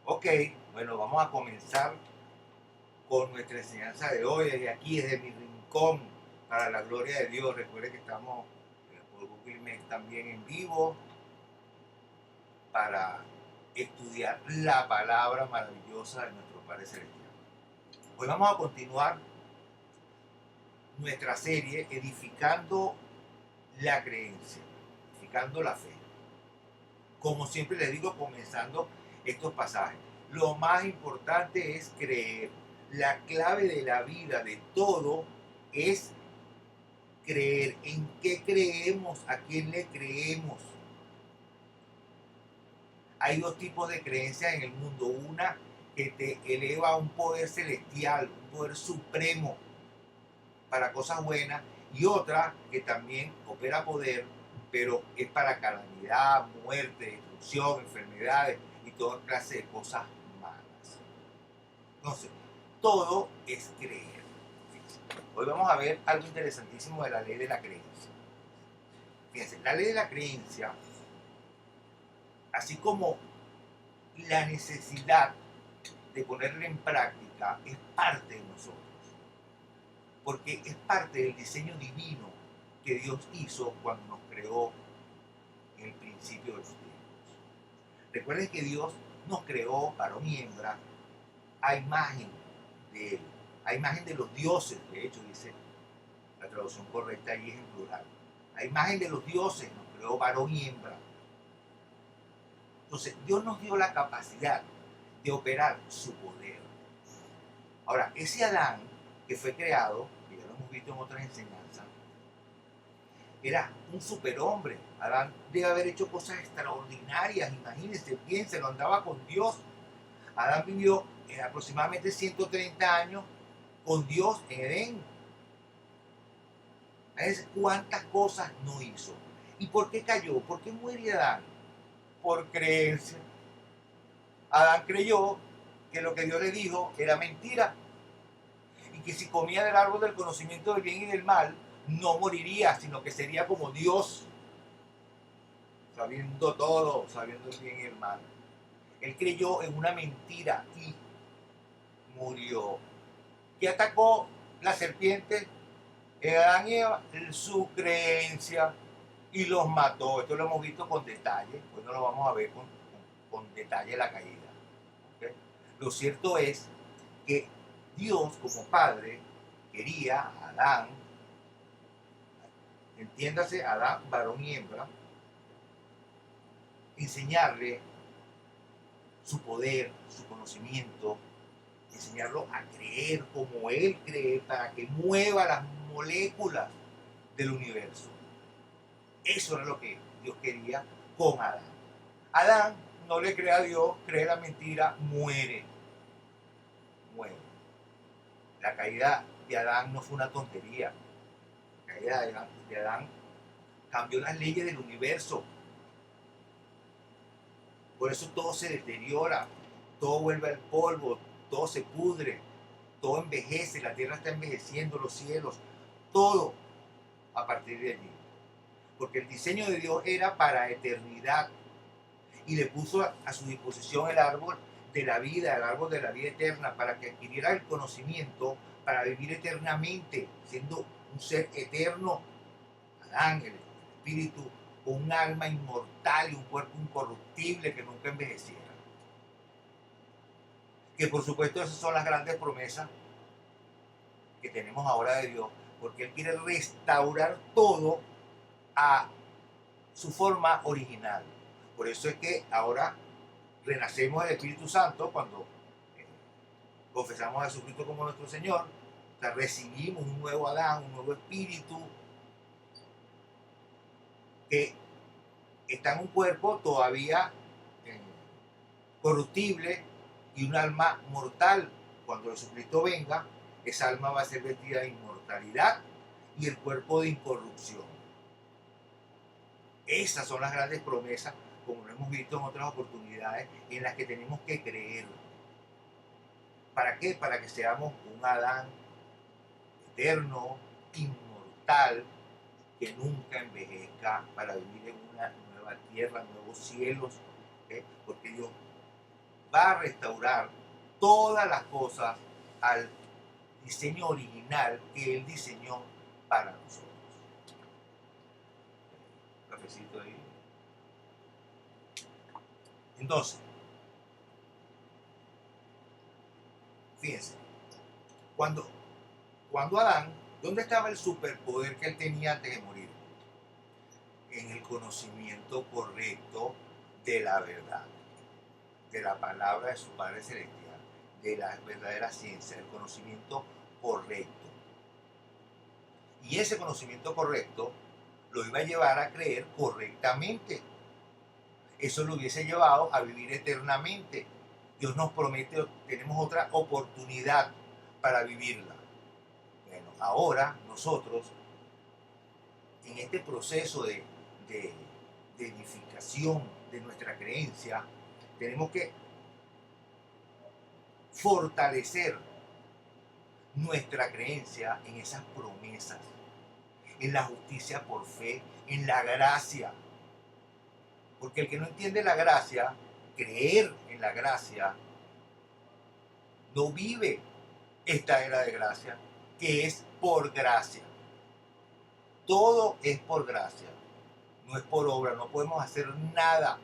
Ok, bueno, vamos a comenzar con nuestra enseñanza de hoy, desde aquí, desde mi rincón, para la gloria de Dios. Recuerde que estamos por Google Meet también en vivo para estudiar la palabra maravillosa de nuestro Padre Celestial. Hoy vamos a continuar nuestra serie edificando la creencia, edificando la fe. Como siempre les digo, comenzando estos pasajes. Lo más importante es creer. La clave de la vida, de todo, es creer. ¿En qué creemos? ¿A quién le creemos? Hay dos tipos de creencias en el mundo. Una que te eleva a un poder celestial, un poder supremo para cosas buenas, y otra que también opera poder, pero es para calamidad, muerte, destrucción, enfermedades y toda clase de cosas malas. Entonces, todo es creer. Hoy vamos a ver algo interesantísimo de la ley de la creencia. Fíjense, la ley de la creencia, así como la necesidad de ponerla en práctica, es parte de nosotros, porque es parte del diseño divino que Dios hizo cuando nos creó en el principio de los tiempos. Recuerden que Dios nos creó varón y hembra a imagen de Él, a imagen de los dioses, de hecho dice la traducción correcta ahí es en plural. A imagen de los dioses nos creó varón y hembra. Entonces, Dios nos dio la capacidad de operar su poder. Ahora, ese Adán que fue creado, que ya lo hemos visto en otras enseñanzas, era un superhombre. Adán debe haber hecho cosas extraordinarias, imagínense, piénsenlo, andaba con Dios. Adán vivió aproximadamente 130 años con Dios en Edén. ¿Ves cuántas cosas no hizo? ¿Y por qué cayó? ¿Por qué muere Adán? Por creencia. Adán creyó que lo que Dios le dijo era mentira y que si comía del árbol del conocimiento del bien y del mal, no moriría, sino que sería como Dios, sabiendo todo, sabiendo el bien y el mal. Él creyó en una mentira y murió. ¿Qué atacó la serpiente? Adán y Eva, su creencia, y los mató. Esto lo hemos visto con detalle, pues no lo vamos a ver con detalle la caída. ¿Okay? Lo cierto es que Dios como Padre quería a Adán, entiéndase, Adán, varón y hembra, enseñarle su poder, su conocimiento, enseñarlo a creer como Él cree para que mueva las moléculas del universo. Eso era lo que Dios quería con Adán. Adán no le cree a Dios, cree la mentira, muere. Muere. La caída de Adán no fue una tontería. La caída de Adán cambió las leyes del universo. Por eso todo se deteriora, todo vuelve al polvo, todo se pudre, todo envejece, la tierra está envejeciendo, los cielos, todo a partir de allí. Porque el diseño de Dios era para eternidad y le puso a su disposición el árbol de la vida, el árbol de la vida eterna, para que adquiriera el conocimiento para vivir eternamente, siendo un ser eterno, Adán, el espíritu, con un alma inmortal y un cuerpo incorruptible que nunca envejeciera. Que por supuesto esas son las grandes promesas que tenemos ahora de Dios, porque Él quiere restaurar todo a su forma original. Por eso es que ahora renacemos del Espíritu Santo cuando eh, confesamos a Jesucristo como nuestro Señor, o sea, recibimos un nuevo Adán, un nuevo espíritu que está en un cuerpo todavía eh, corruptible y un alma mortal. Cuando Jesucristo venga, esa alma va a ser vestida de inmortalidad y el cuerpo de incorrupción. Esas son las grandes promesas, como lo hemos visto en otras oportunidades, en las que tenemos que creer. ¿Para qué? Para que seamos un Adán eterno, inmortal, que nunca envejezca, para vivir en una nueva tierra, nuevos cielos, ¿okay? Porque Dios va a restaurar todas las cosas al diseño original que Él diseñó para nosotros. Cafecito ahí. Entonces, fíjense, cuando Adán, ¿dónde estaba el superpoder que él tenía antes de morir? En el conocimiento correcto de la verdad, de la palabra de su Padre Celestial, de la verdadera ciencia, el conocimiento correcto. Y ese conocimiento correcto lo iba a llevar a creer correctamente. Eso lo hubiese llevado a vivir eternamente. Dios nos promete, tenemos otra oportunidad para vivirla. Bueno, ahora nosotros, en este proceso de edificación de nuestra creencia, tenemos que fortalecer nuestra creencia en esas promesas, en la justicia por fe, en la gracia. Porque el que no entiende la gracia, creer en la gracia, no vive esta era de gracia, que es por gracia. Todo es por gracia, no es por obra, no podemos hacer nada.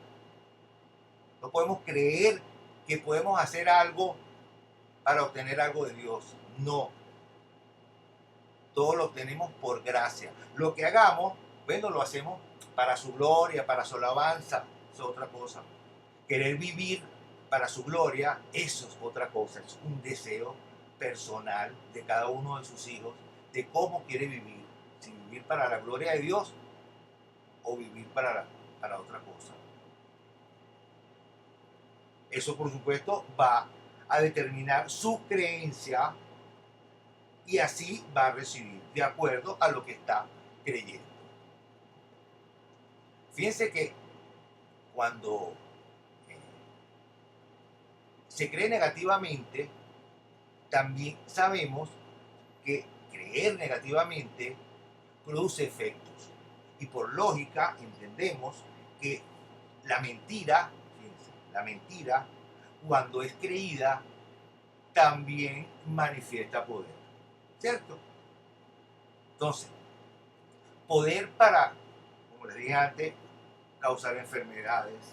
No podemos creer que podemos hacer algo para obtener algo de Dios. No. Todo lo obtenemos por gracia. Lo que hagamos, bueno, lo hacemos para su gloria, para su alabanza. Eso es otra cosa. Querer vivir para su gloria, eso es otra cosa. Es un deseo personal de cada uno de sus hijos de cómo quiere vivir. Si vivir para la gloria de Dios o vivir para otra cosa. Eso, por supuesto, va a determinar su creencia y así va a recibir de acuerdo a lo que está creyendo. Fíjense que cuando se cree negativamente, también sabemos que creer negativamente produce efectos. Y por lógica entendemos que la mentira, fíjense, la mentira, cuando es creída, también manifiesta poder. ¿Cierto? Entonces, poder para, como les dije antes, causar enfermedades,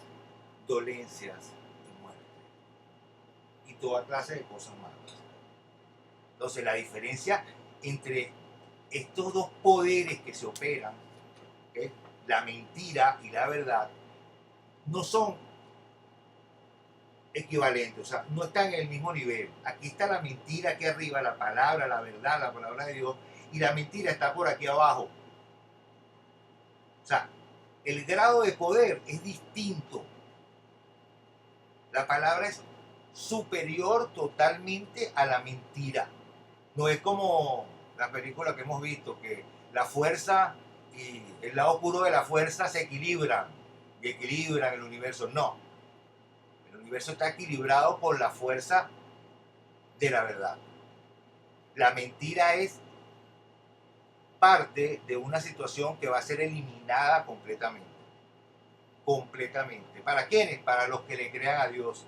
dolencias y muerte. Y toda clase de cosas malas. Entonces, la diferencia entre estos dos poderes que se operan, ¿okay?, la mentira y la verdad, no son equivalentes, o sea, no están en el mismo nivel. Aquí está la mentira, aquí arriba la palabra, la verdad, la palabra de Dios, y la mentira está por aquí abajo. O sea, el grado de poder es distinto. La palabra es superior totalmente a la mentira. No es como la película que hemos visto, que la fuerza y el lado oscuro de la fuerza se equilibran y equilibran el universo. No. El universo está equilibrado por la fuerza de la verdad. La mentira es parte de una situación que va a ser eliminada completamente. Completamente. ¿Para quiénes? Para los que le crean a Dios.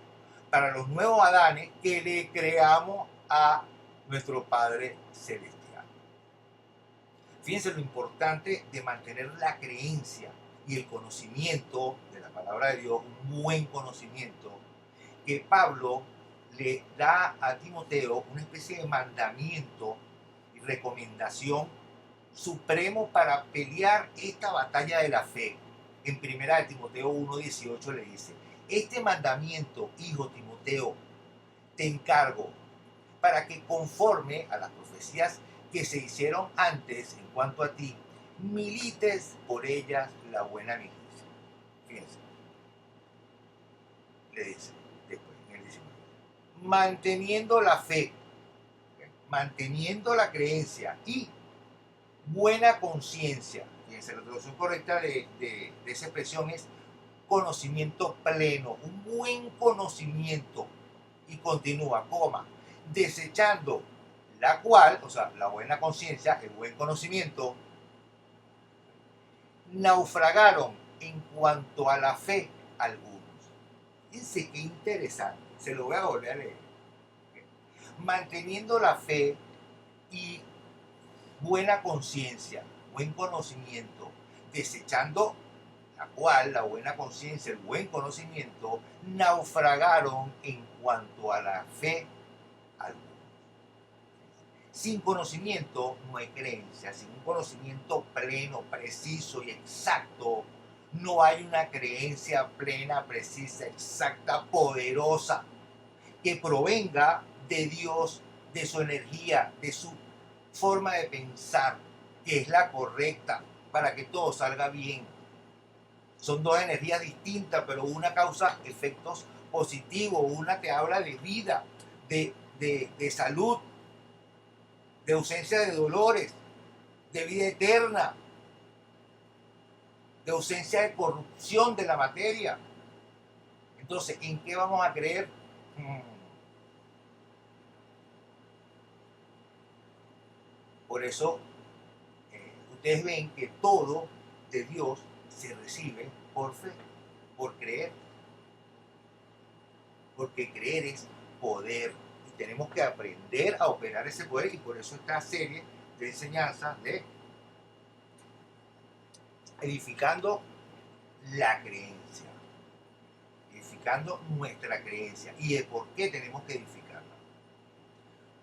Para los nuevos Adanes que le creamos a nuestro Padre Celestial. Fíjense lo importante de mantener la creencia y el conocimiento de la palabra de Dios, un buen conocimiento, que Pablo le da a Timoteo una especie de mandamiento y recomendación supremo para pelear esta batalla de la fe. En 1 Timoteo 1:18 le dice: este mandamiento, hijo Timoteo, te encargo para que conforme a las profecías que se hicieron antes en cuanto a ti, milites por ellas la buena milicia. Fíjense, le dice después en el 19, manteniendo la fe, manteniendo la creencia y buena conciencia. Fíjense, la traducción correcta de esa expresión es conocimiento pleno, un buen conocimiento. Y continúa, coma, desechando la cual, o sea, la buena conciencia, el buen conocimiento, naufragaron en cuanto a la fe algunos. Fíjense qué interesante. Se lo voy a volver a leer. Manteniendo la fe y buena conciencia, buen conocimiento, desechando la cual la buena conciencia, el buen conocimiento, naufragaron en cuanto a la fe alguna. Sin conocimiento no hay creencia, sin un conocimiento pleno, preciso y exacto, no hay una creencia plena, precisa, exacta, poderosa, que provenga de Dios, de su energía, de su forma de pensar, que es la correcta para que todo salga bien. Son dos energías distintas, pero una causa efectos positivos, una te habla de vida, de salud, de ausencia de dolores, de vida eterna, de ausencia de corrupción de la materia. Entonces, ¿en qué vamos a creer? Por eso, ustedes ven que todo de Dios se recibe por fe, por creer, porque creer es poder y tenemos que aprender a operar ese poder, y por eso esta serie de enseñanza de edificando la creencia, edificando nuestra creencia y de por qué tenemos que edificarla.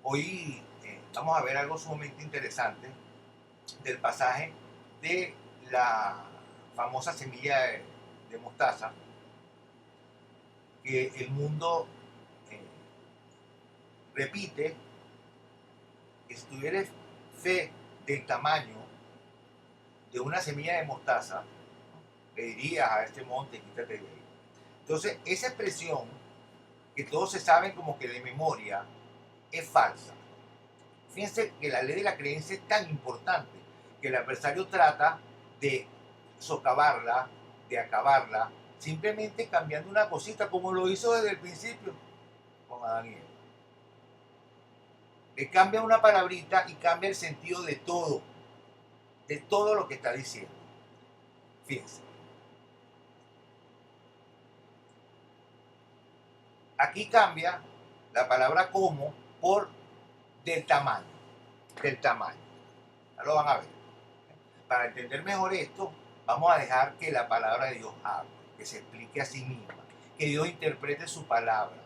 Hoy vamos a ver algo sumamente interesante del pasaje de la famosa semilla de mostaza, que el mundo eh, repite que si tuvieres fe del tamaño de una semilla de mostaza, le dirías a este monte, quítate de ahí. Entonces, esa expresión que todos se saben como que de memoria es falsa. Fíjense que la ley de la creencia es tan importante que el adversario trata de socavarla, de acabarla, simplemente cambiando una cosita, como lo hizo desde el principio con Adán y Eva. Le cambia una palabrita y cambia el sentido de todo lo que está diciendo. Fíjense. Aquí cambia la palabra como por del tamaño. Del tamaño. Ya lo van a ver. Para entender mejor esto, vamos a dejar que la palabra de Dios hable, que se explique a sí misma, que Dios interprete su palabra.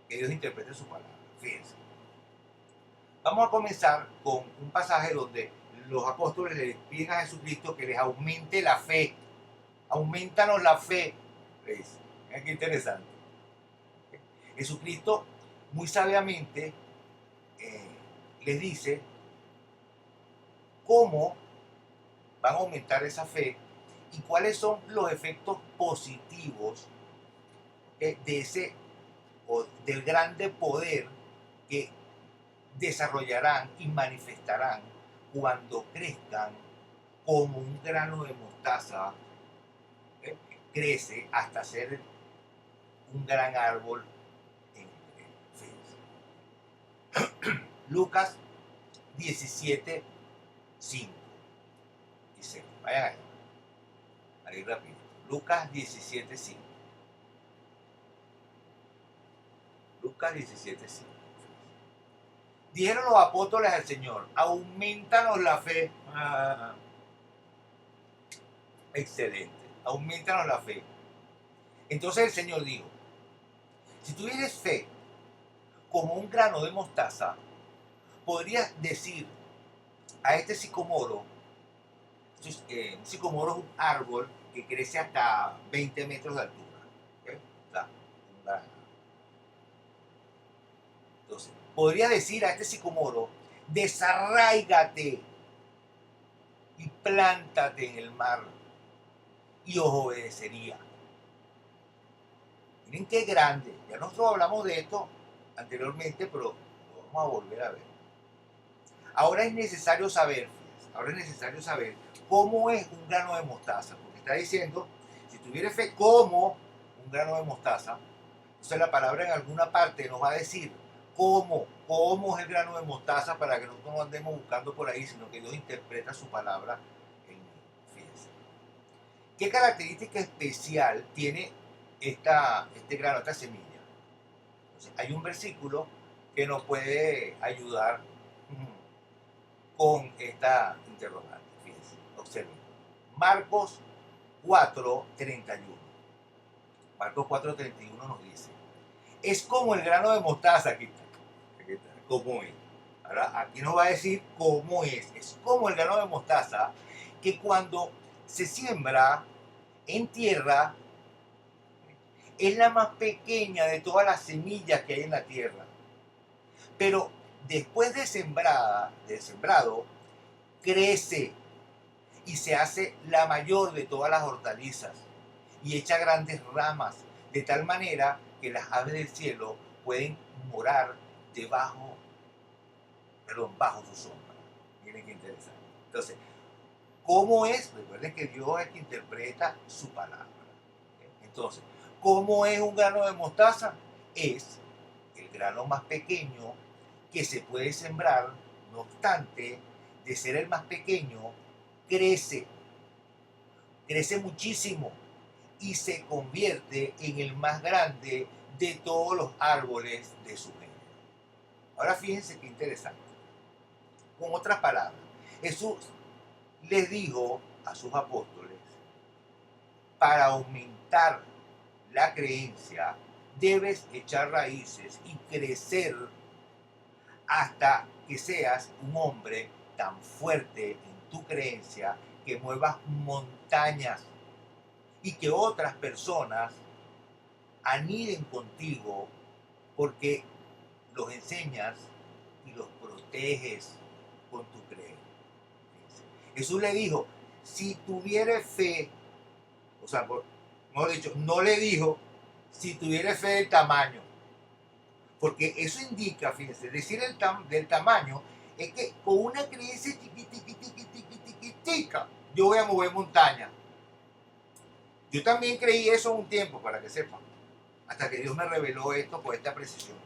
Que Dios interprete su palabra. Fíjense. Vamos a comenzar con un pasaje donde los apóstoles le piden a Jesucristo que les aumente la fe. Aumentanos la fe. ¿Ves? Qué interesante. Jesucristo muy sabiamente les dice cómo van a aumentar esa fe y cuáles son los efectos positivos de ese o del grande poder que desarrollarán y manifestarán cuando crezcan como un grano de mostaza, crece hasta ser un gran árbol en fe. Lucas 17, 5. Dice, vayan ahí rápido. Lucas 17, 5. Lucas 17, 5. Dijeron los apóstoles al Señor, aumentanos la fe. Excelente, aumentanos la fe. Entonces el Señor dijo, si tuvieres fe como un grano de mostaza, podrías decir a este sicomoro, un sicomoro es un árbol que crece hasta 20 metros de altura. ¿Okay? O sea, entonces, podría decir a este sicomoro, desarráigate y plántate en el mar y os obedecería. Miren qué grande. Ya nosotros hablamos de esto anteriormente, pero lo vamos a volver a ver. Ahora es necesario saber, cómo es un grano de mostaza, porque está diciendo, si tuviera fe como un grano de mostaza, entonces la palabra en alguna parte nos va a decir cómo es el grano de mostaza para que nosotros no andemos buscando por ahí, sino que Dios interpreta su palabra en mí. Fíjense. ¿Qué característica especial tiene este grano, esta semilla? Entonces, hay un versículo que nos puede ayudar con esta interrogante. Fíjense, observen. Marcos 4:31. Marcos 4:31 nos dice, es como el grano de mostaza, aquí está, cómo es. Ahora, aquí nos va a decir cómo es como el grano de mostaza que cuando se siembra en tierra es la más pequeña de todas las semillas que hay en la tierra. Pero después de sembrado, crece y se hace la mayor de todas las hortalizas y echa grandes ramas, de tal manera que las aves del cielo pueden morar debajo, bajo su sombra. Miren qué interesante. Entonces, ¿cómo es? Recuerden que Dios es que interpreta su palabra. Entonces, ¿cómo es un grano de mostaza? Es el grano más pequeño que se puede sembrar, no obstante, de ser el más pequeño, crece muchísimo y se convierte en el más grande de todos los árboles de su género. Ahora fíjense qué interesante. Con otras palabras, Jesús les dijo a sus apóstoles, para aumentar la creencia, debes echar raíces y crecer hasta que seas un hombre tan fuerte en tu creencia que muevas montañas y que otras personas aniden contigo porque los enseñas y los proteges con tu creencia. Jesús le dijo, si tuvieres fe, o sea, mejor dicho, no le dijo, si tuvieres fe del tamaño, porque eso indica, fíjense, decir del tamaño es que con una creencia chiquitica, yo voy a mover montaña. Yo también creí eso un tiempo, para que sepan, hasta que Dios me reveló esto con esta precisión.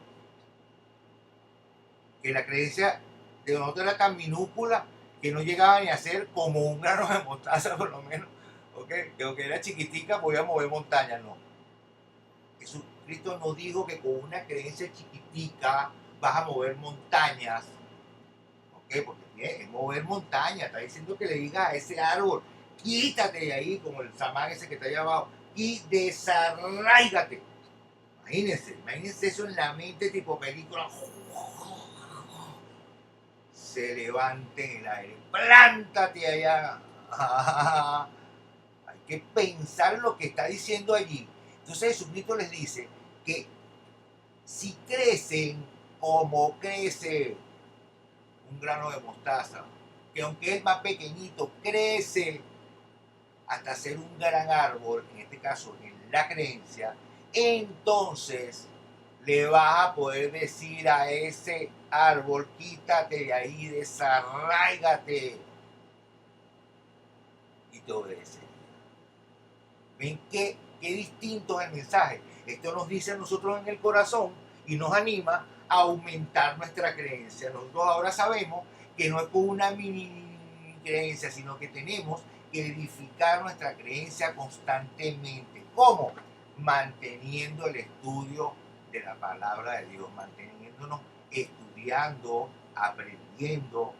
Que la creencia de nosotros era tan minúscula que no llegaba ni a ser como un grano de mostaza, por lo menos. ¿Okay? Que aunque era chiquitica, podía mover montaña, no. Jesucristo nos dijo que con una creencia chiquitica vas a mover montañas. ¿Ok? Porque es mover montañas. Está diciendo que le digas a ese árbol, quítate de ahí, como el samán ese que está allá abajo, y desarráigate. Imagínense eso en la mente tipo película. Se levante en el aire. Plántate allá. Hay que pensar lo que está diciendo allí. Entonces Jesucristo les dice que si crecen como crece un grano de mostaza, que aunque es más pequeñito, crece hasta ser un gran árbol, en este caso en la creencia, entonces le vas a poder decir a ese árbol, quítate de ahí, desarráigate, y te obedece. ¿Ven qué distinto es el mensaje? Esto nos dice a nosotros en el corazón y nos anima a aumentar nuestra creencia. Nosotros ahora sabemos que no es con una mini creencia, sino que tenemos que edificar nuestra creencia constantemente. ¿Cómo? Manteniendo el estudio de la palabra de Dios, manteniéndonos estudiando, aprendiendo,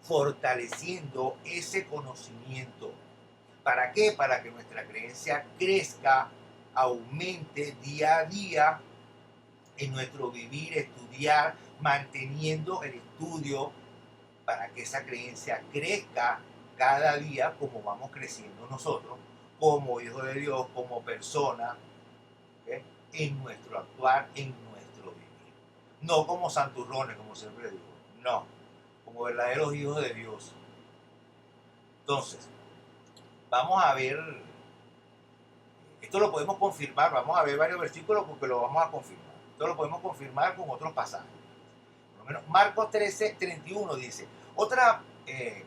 fortaleciendo ese conocimiento. ¿Para qué? Para que nuestra creencia crezca, aumente día a día en nuestro vivir, estudiar, manteniendo el estudio para que esa creencia crezca cada día como vamos creciendo nosotros, como hijos de Dios, como personas, ¿okay? En nuestro actuar, en nuestro vivir. No como santurrones, como siempre digo, no, como verdaderos hijos de Dios. Entonces, vamos a ver, esto lo podemos confirmar, vamos a ver varios versículos porque lo vamos a confirmar. Esto lo podemos confirmar con otros pasajes. Por lo menos Marcos 13:31 dice, otra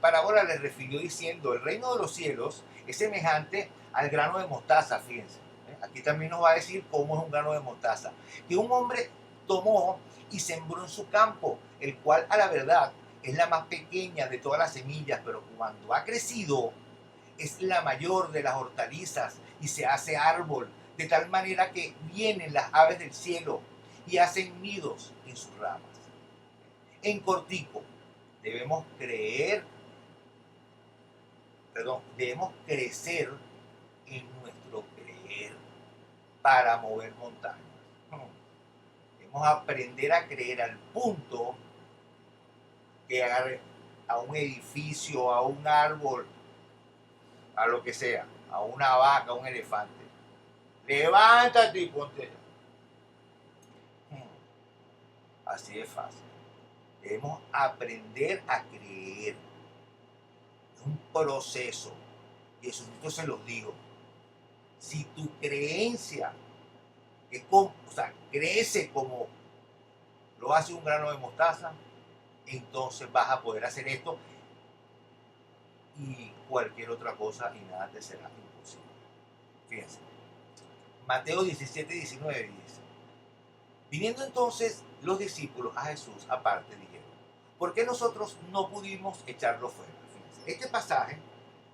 parábola le refirió diciendo, el reino de los cielos es semejante al grano de mostaza, fíjense. Aquí también nos va a decir cómo es un grano de mostaza. Que un hombre tomó y sembró en su campo, el cual a la verdad es la más pequeña de todas las semillas, pero cuando ha crecido es la mayor de las hortalizas y se hace árbol, de tal manera que vienen las aves del cielo y hacen nidos en sus ramas. En cortico, debemos creer, debemos crecer en nuestro creer para mover montañas. Debemos aprender a creer al punto que agarre a un edificio, a un árbol, a lo que sea, a una vaca, a un elefante. Levántate y ponte. Así de fácil. Debemos aprender a creer. Es un proceso. Jesucristo se los dijo. Si tu creencia crece como lo hace un grano de mostaza, entonces vas a poder hacer esto y cualquier otra cosa y nada te será imposible. Fíjense. Mateo 17:19 dice: viniendo entonces los discípulos a Jesús aparte, dijeron: ¿por qué nosotros no pudimos echarlo fuera? Fíjense, este pasaje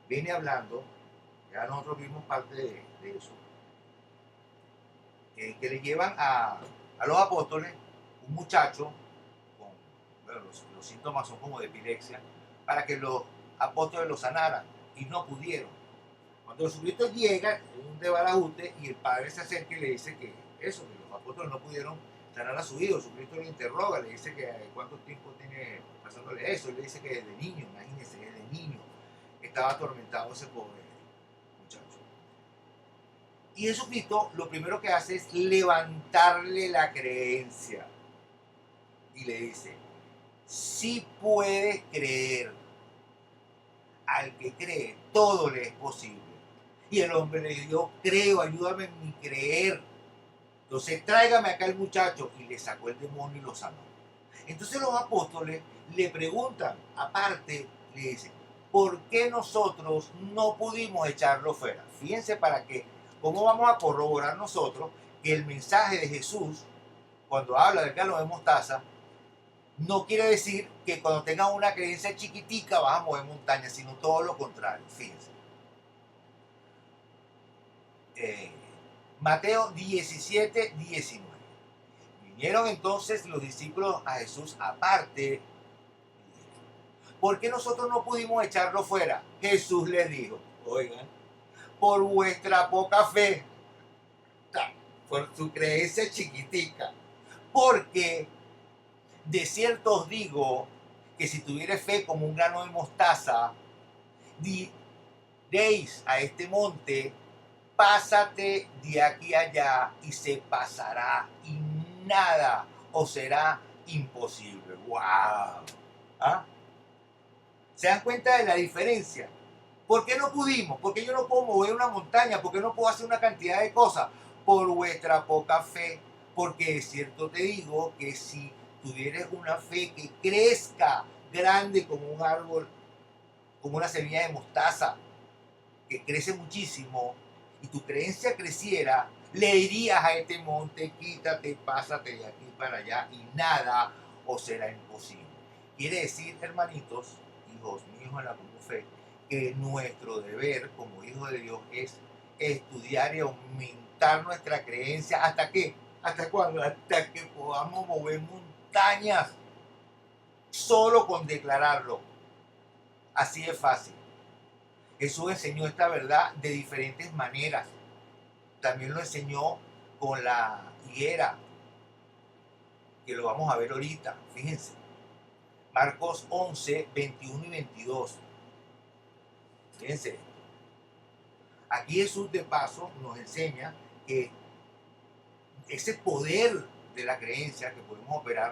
viene hablando, ya nosotros vimos parte de eso, que le llevan a los apóstoles un muchacho con, bueno, los síntomas son como de epilepsia, para que los apóstoles lo sanaran y no pudieron. Cuando Jesucristo llega, en un desbarajuste, y el padre se acerca y le dice que eso, que los apóstoles no pudieron sanar a su hijo. Jesucristo lo interroga, le dice que cuánto tiempo tiene pasándole eso. Él le dice que desde niño, imagínense, desde niño estaba atormentado ese pobre muchacho. Y Jesucristo lo primero que hace es levantarle la creencia y le dice: si puedes creer, al que cree todo le es posible. Y el hombre le dijo: creo, ayúdame en mi creer. Entonces tráigame acá el muchacho. Y le sacó el demonio y lo sanó. Entonces los apóstoles le preguntan, aparte, le dicen: ¿por qué nosotros no pudimos echarlo fuera? Fíjense para que, cómo vamos a corroborar nosotros que el mensaje de Jesús, cuando habla del grano de mostaza, no quiere decir que cuando tengas una creencia chiquitica vas a mover montañas, sino todo lo contrario. Fíjense. Mateo 17:19. Vinieron entonces los discípulos a Jesús aparte. ¿Por qué nosotros no pudimos echarlo fuera? Jesús les dijo: oigan, por vuestra poca fe, por su creencia chiquitica, porque de cierto os digo que si tuvierais fe como un grano de mostaza, diréis a este monte: pásate de aquí a allá, y se pasará, y nada os será imposible. ¡Wow! ¿Ah? ¿Se dan cuenta de la diferencia? ¿Por qué no pudimos? ¿Por qué yo no puedo mover una montaña? ¿Por qué no puedo hacer una cantidad de cosas? Por vuestra poca fe. Porque es cierto, te digo, que si tuvieras una fe que crezca grande como un árbol, como una semilla de mostaza, que crece muchísimo, y tu creencia creciera, le dirías a este monte: quítate, pásate de aquí para allá, y nada os será imposible. Quiere decir, hermanitos, hijos míos en la común fe, que nuestro deber como hijos de Dios es estudiar y aumentar nuestra creencia. ¿Hasta qué? ¿Hasta cuándo? Hasta que podamos mover montañas solo con declararlo. Así es fácil. Jesús enseñó esta verdad de diferentes maneras. También lo enseñó con la higuera, que lo vamos a ver ahorita. Fíjense. Marcos 11:21 y 22. Fíjense. Aquí Jesús de paso nos enseña que ese poder de la creencia que podemos operar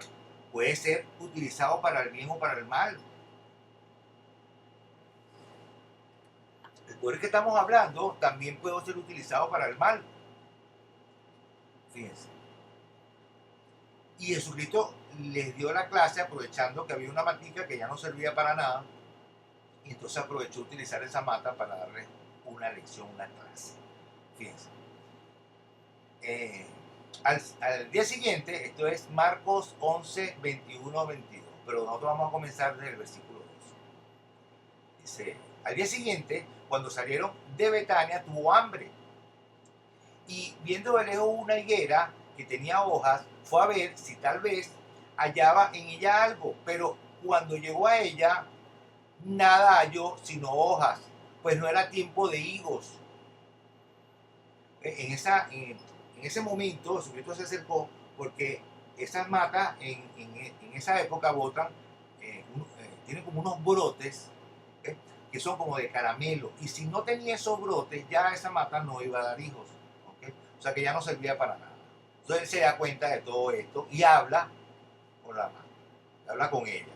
puede ser utilizado para el bien o para el mal. El poder que estamos hablando también puede ser utilizado para el mal. Fíjense. Y Jesucristo les dio la clase aprovechando que había una matica que ya no servía para nada, y entonces aprovechó utilizar esa mata para darles una lección, una clase. Fíjense. Al día siguiente, esto es Marcos 11:21-22, pero nosotros vamos a comenzar desde el versículo 2. Dice: Al día siguiente, cuando salieron de Betania, tuvo hambre. Y viendo de lejos una higuera que tenía hojas, fue a ver si tal vez hallaba en ella algo. Pero cuando llegó a ella, nada halló sino hojas, pues no era tiempo de higos. En ese momento Jesucristo se acercó porque esas matas en esa época botan, tienen como unos brotes, ¿eh? Que son como de caramelo, y si no tenía esos brotes ya esa mata no iba a dar hijos, ¿ok? O sea que ya no servía para nada. Entonces él se da cuenta de todo esto y habla con la mata, habla con ella.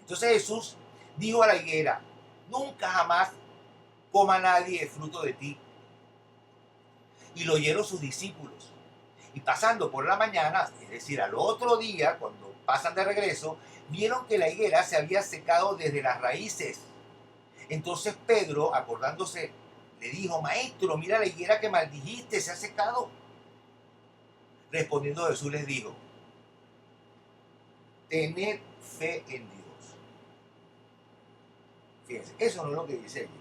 Entonces Jesús dijo a la higuera: nunca jamás coma nadie el fruto de ti. Y lo oyeron sus discípulos. Y pasando por la mañana, es decir, al otro día, cuando pasan de regreso, vieron que la higuera se había secado desde las raíces. Entonces Pedro, acordándose, le dijo: maestro, mira la higuera que maldijiste, se ha secado. Respondiendo Jesús les dijo: tened fe en Dios. Fíjense, eso no es lo que dice allí.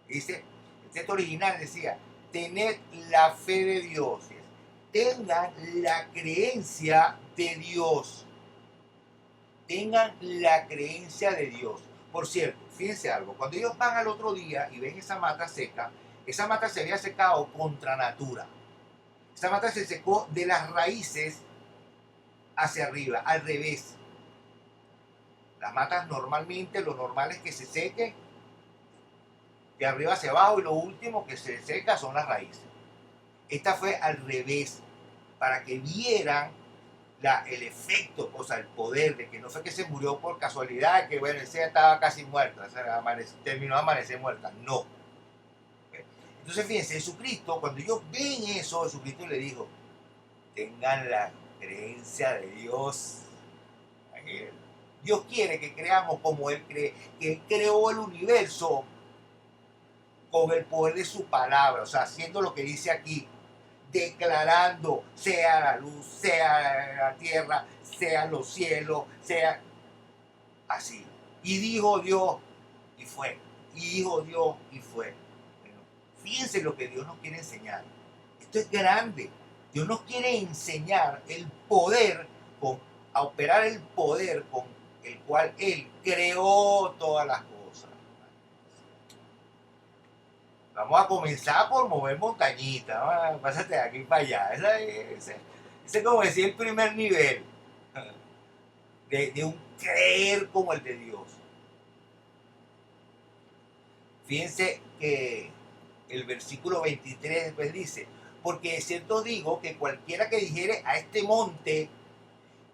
Dice, el texto original decía: tened la fe de Dios. Tengan la creencia de Dios. Tengan la creencia de Dios. Por cierto, fíjense algo, cuando ellos van al otro día y ven esa mata seca, esa mata se había secado contra natura. Esa mata se secó de las raíces hacia arriba, al revés. Las matas normalmente, lo normal es que se seque de arriba hacia abajo y lo último que se seca son las raíces. Esta fue al revés, para que vieran el efecto, o sea, el poder de que no fue que se murió por casualidad, que bueno, ella estaba casi muerta, o sea, terminó de amanecer muerta. No. Entonces, fíjense, Jesucristo, cuando ellos ven eso, Jesucristo le dijo: tengan la creencia de Dios. Dios quiere que creamos como Él cree, que Él creó el universo con el poder de su palabra, o sea, haciendo lo que dice aquí, declarando: sea la luz, sea la tierra, sean los cielos, sea así. Y dijo Dios y fue. Y dijo Dios y fue. Bueno, fíjense lo que Dios nos quiere enseñar. Esto es grande. Dios nos quiere enseñar el poder, a operar el poder con el cual Él creó todas las cosas. Vamos a comenzar por mover montañitas. Pásate de aquí para allá. Ese es como decir el primer nivel de un creer como el de Dios. Fíjense que el versículo 23 después dice: porque de cierto digo que cualquiera que dijere a este monte,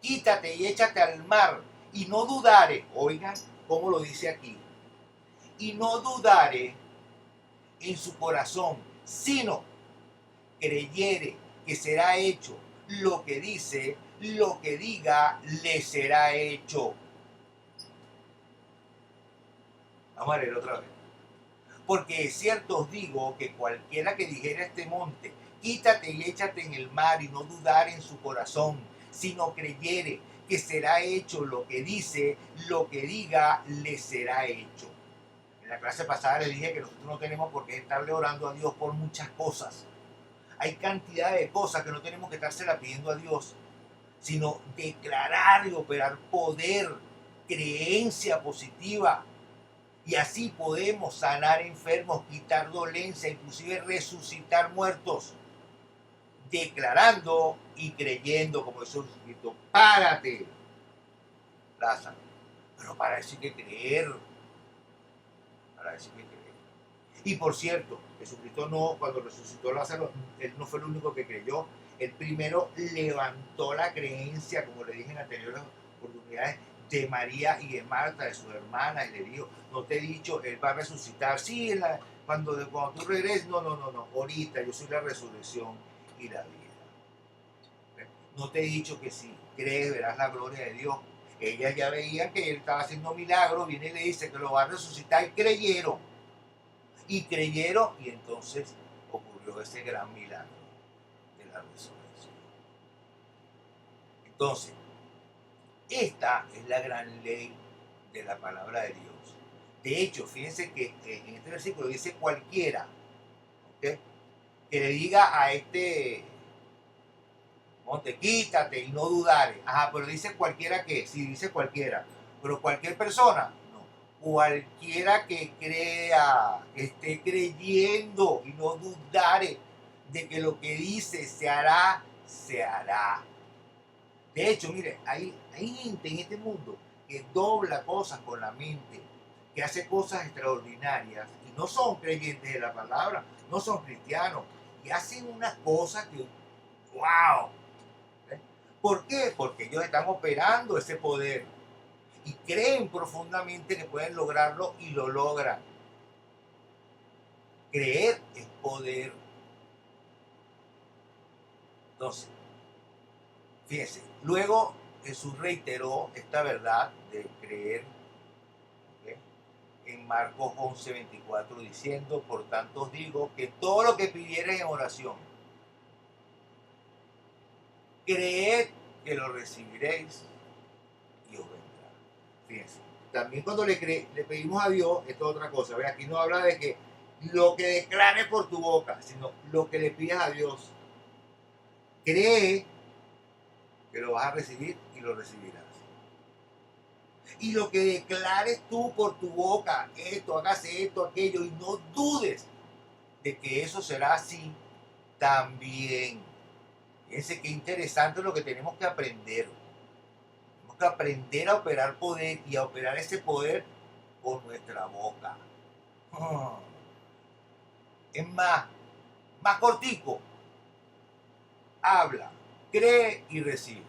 quítate y échate al mar, y no dudare, oigan cómo lo dice aquí, y no dudare en su corazón, sino creyere que será hecho lo que dice, lo que diga, le será hecho. Vamos a leer otra vez. Porque es cierto os digo que cualquiera que dijera a este monte, quítate y échate en el mar, y no dudar en su corazón, sino creyere que será hecho lo que dice, lo que diga, le será hecho. En la clase pasada le dije que nosotros no tenemos por qué estarle orando a Dios por muchas cosas. Hay cantidad de cosas que no tenemos que estársela pidiendo a Dios, sino declarar y operar poder, creencia positiva. Y así podemos sanar enfermos, quitar dolencia, inclusive resucitar muertos, declarando y creyendo, como Jesús Cristo. Párate, Lázaro. Pero para eso hay que creer. Para eso hay que creer. Y por cierto, Jesucristo no, cuando resucitó a Lázaro, Él no fue el único que creyó. Él primero levantó la creencia, como le dije en anteriores oportunidades, de María y de Marta, de sus hermanas, y le dijo: no te he dicho, Él va a resucitar. Sí, cuando tú regreses, no, ahorita yo soy la resurrección y la vida. No te he dicho que si crees verás la gloria de Dios. Ellas ya veían que Él estaba haciendo milagros, viene y le dice que lo va a resucitar, y creyeron. Y creyeron, y entonces ocurrió ese gran milagro de la resurrección. Entonces, esta es la gran ley de la palabra de Dios. De hecho, fíjense que en este versículo dice cualquiera, ¿ok? Que le diga a este monte, quítate y no dudare. Ajá, pero dice cualquiera que, sí, dice cualquiera, pero cualquier persona, no. Cualquiera que crea, que esté creyendo y no dudare de que lo que dice se hará, se hará. De hecho, mire, hay gente en este mundo que dobla cosas con la mente, que hace cosas extraordinarias y no son creyentes de la palabra, no son cristianos y hacen unas cosas que, wow. ¿Eh? ¿Por qué? Porque ellos están operando ese poder y creen profundamente que pueden lograrlo y lo logran. Creer es poder. Entonces, fíjense, luego Jesús reiteró esta verdad de creer, ¿ok? En Marcos 11:24 diciendo, por tanto os digo que todo lo que pidiereis en oración, creed que lo recibiréis y os vendrá. Fíjense, también cuando le pedimos a Dios, esto es otra cosa. ¿Ve? Aquí no habla de que lo que declares por tu boca, sino lo que le pidas a Dios. Cree que lo vas a recibir y lo recibirás. Y lo que declares tú por tu boca, esto, hágase esto, aquello, y no dudes de que eso será así también. Fíjense qué interesante lo que tenemos que aprender. Tenemos que aprender a operar poder y a operar ese poder con nuestra boca. Es más cortico. Habla, cree y recibe.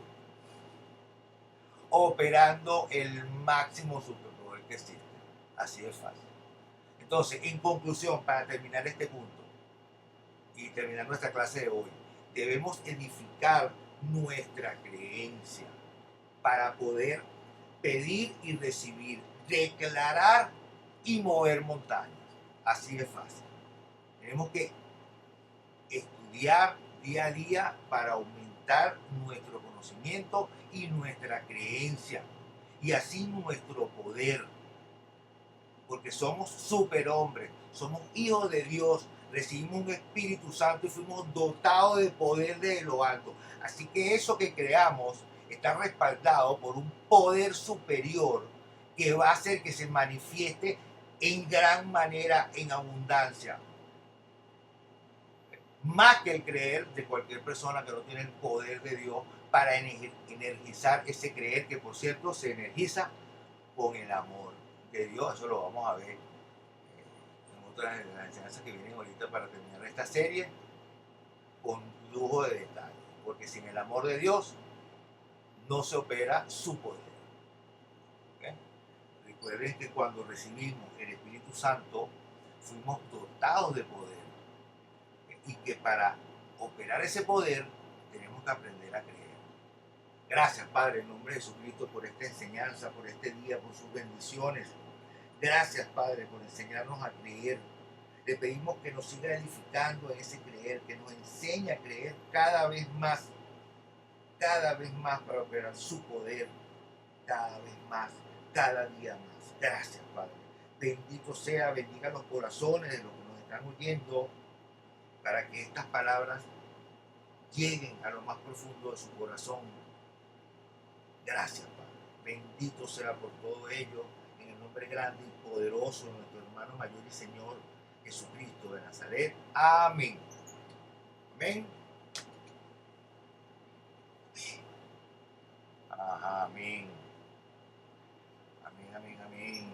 Operando el máximo superpoder que existe. Así de fácil. Entonces, en conclusión, para terminar este punto y terminar nuestra clase de hoy, debemos edificar nuestra creencia para poder pedir y recibir, declarar y mover montañas. Así de fácil. Tenemos que estudiar día a día para aumentar nuestro conocimiento y nuestra creencia y así nuestro poder, porque somos superhombres, somos hijos de Dios, recibimos un Espíritu Santo y fuimos dotados de poder de lo alto. Así que eso que creamos está respaldado por un poder superior que va a hacer que se manifieste en gran manera, en abundancia. Más que el creer de cualquier persona que no tiene el poder de Dios para energizar ese creer, que por cierto se energiza con el amor de Dios. Eso lo vamos a ver en otras de las enseñanzas que vienen ahorita para terminar esta serie con lujo de detalle, porque sin el amor de Dios no se opera su poder. ¿Okay? Recuerden que cuando recibimos el Espíritu Santo fuimos dotados de poder y que para operar ese poder tenemos que aprender a creer. Gracias, Padre, en nombre de Jesucristo, por esta enseñanza, por este día, por sus bendiciones. Gracias, Padre, por enseñarnos a creer. Le pedimos que nos siga edificando en ese creer, que nos enseñe a creer cada vez más para operar su poder, cada vez más, cada día más. Gracias, Padre. Bendito sea, bendiga los corazones de los que nos están oyendo, para que estas palabras lleguen a lo más profundo de su corazón. Gracias, Padre. Bendito sea por todo ello, en el nombre grande y poderoso de nuestro hermano mayor y Señor Jesucristo de Nazaret. Amén. Amén. Ajá, amén. Amén, amén, amén.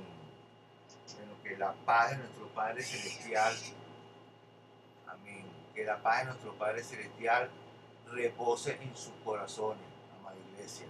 Bueno, que la paz de nuestro Padre Celestial, amén. Que la paz de nuestro Padre Celestial repose en sus corazones, amada iglesia.